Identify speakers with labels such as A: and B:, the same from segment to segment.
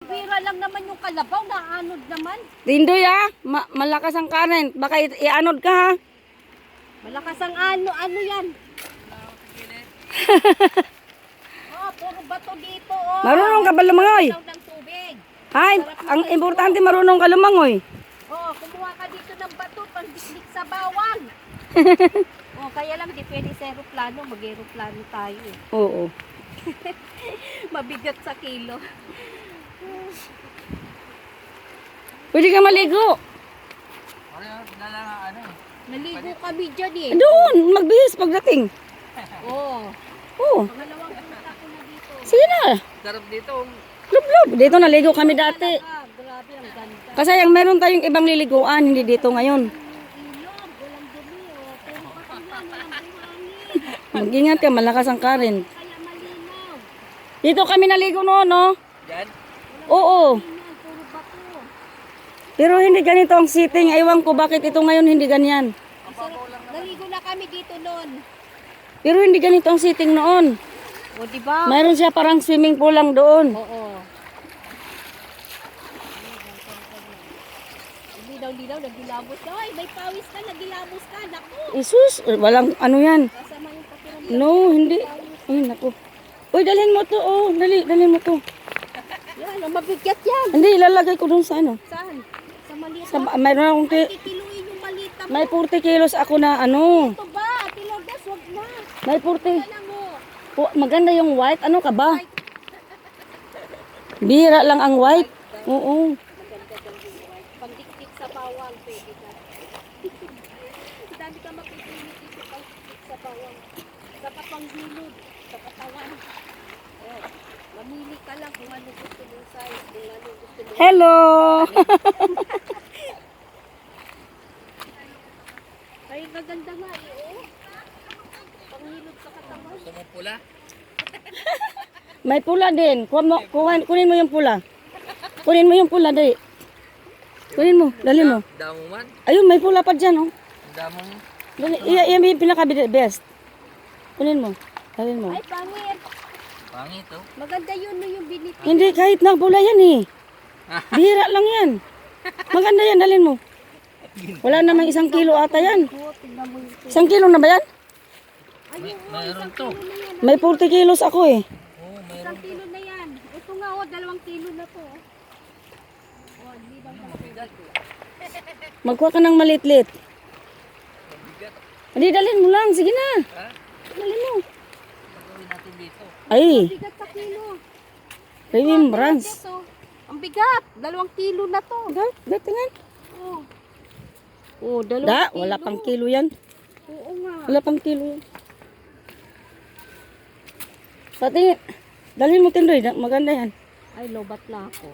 A: Bira lang naman yung kalabaw, naanod naman.
B: Tindoy malakas ang current. Baka ianod ka ha.
A: Malakas ang ano yan. Oh, puro bato dito, oh.
B: Marunong ka ba lumangoy?
A: Ilaw ng tubig.
B: Hay, ang importante marunong ka lumangoy.
A: Oh, kumuha ka dito ng bato, pang-dikdik sa bawang. Oh, kaya lang di pwede sa aeroplano, mag-aeroplano tayo eh.
B: Oo.
A: Mabigat sa kilo.
B: Pwede ka maligo.
A: Naligo kami dyan eh.
B: Doon, magbihis pagdating.
A: Oh,
B: Oo.
A: pangalawang punta ko na dito.
B: Sige na.
C: Sarap dito.
B: Lublob. Dito naligo kami dati.
A: Ah, grabe, ang ganda.
B: Kasi yung meron tayong ibang liliguan, hindi dito ngayon.
A: Ilog, walang dumi oh. Pero bakit lang, walang buhangin.
B: Mag-ingat ka, malakas ang current.
A: Kaya malinaw.
B: Dito kami naligo noon, no?
C: Yan.
B: Oo.
A: Tingnan, puro bato.
B: Pero hindi ganito ang sitting. Ewan ko bakit ito ngayon hindi ganyan.
A: Naligo na kami dito noon.
B: Pero hindi ganito ang sitting noon.
A: O, di ba?
B: Mayroon siya parang swimming pool lang doon.
A: Oo. Linaw-linaw, nagilamos ka. Ay, may pawis ka, nagilamos ka. Naku,
B: Isus, walang ano yan.
A: kasama yung pakiramdam.
B: No, hindi. Ay, naku. Uy, dalhin mo to. Oh, dalhin mo to.
A: Yan, ang mabigat yan.
B: Hindi, ilalagay ko doon sa ano.
A: Saan? Sa malita?
B: Mayroon akong
A: Kikiluin yung malita mo.
B: may 40 kilos ako na ano.
A: Ito ba? Tilogas, wag na.
B: May 40.
A: Alam mo.
B: Oh, maganda yung white. Ano ka ba? Bira lang ang white. Oo.
A: Maganda daw yung white. Pandiktik sa bawang, pwede ka. Ang dami ka makikinig dito pandiktik sa bawang. Sa kapanghilod, sa katawan. Oh, mamili ka lang kung ano gusto mong size, kung ano gusto mong...
B: Hello.
A: Ay, gaganda nga eh, oh. Panghilod sa katawan.
C: Gusto mo pula?
B: May pula din. Kunin mo yung pula. Kunin mo yung pula, dali. Kunin mo, dali mo.
C: Damo man.
B: Ayun, may pula pa dyan, oh.
C: Damo mo.
B: Dali, iyan yung pinaka-best. Kunin mo. Dalhin mo.
A: Ay, pangit.
C: Pangit oh.
A: Maganda yun no yung biniti.
B: Hindi, kahit na pula yan eh. Bihira lang yan. Maganda yan, dalhin mo. Wala namang 1 kilo ata yan.
A: Oh, tignan mo yung
B: 1 kilo na ba yan?
C: Mayroon to.
B: May 40 kilos ako eh.
C: Oo, mayroon.
A: 1 kilo na yan. Ito nga oh, 2 kilo na to. Oh, hindi bang
C: Bigat.
B: Magkuha ka ng maliit-lit.
C: Bigat.
B: Hindi, dalhin mo lang. Sige na.
C: Ha?
B: Dalhin mo.
C: Gagawin natin dito.
B: Ay,
A: bigat sa kilo?
B: remembrance.
A: Ito, ang bigat. 2 kilo na to.
B: Tingnan.
A: Oh. Oh, 2
B: Da,
A: kilo.
B: wala pang kilo yan.
A: Oo nga.
B: Wala pang kilo yan. Pati, dalhin mo tindoy. Maganda yan.
A: Ay, lobat na ako.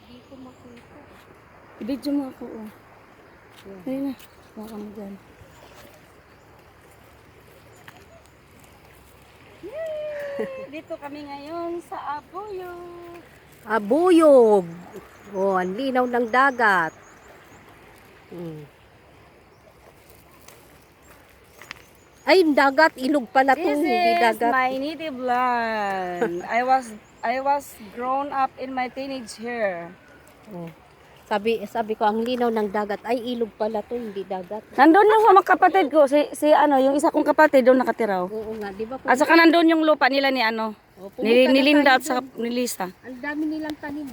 A: Hindi ko makita.
B: I-video mo ako. Oh. Ayun na. Baka mo dyan. Dito kami ngayon sa Abuyog.
A: Abuyog. Oh, ang linaw ng dagat. Ay, yung dagat, ilog pala to,
B: This
A: hindi
B: is
A: dagat.
B: my native land. I was grown up in my teenage here.
A: Oh. Sabi ko, ang linaw ng dagat, ay ilog pala to, hindi dagat.
B: Nandun yung mga kapatid ko, si ano, yung isa kong kapatid doon nakatira.
A: Oo nga, di ba?
B: At saka nandun yung lupa nila ni ano,
A: Oh,
B: ni
A: pumunta na
B: Linda
A: tayo
B: at saka
A: doon.
B: ni Lisa.
A: Ang dami nilang tanim.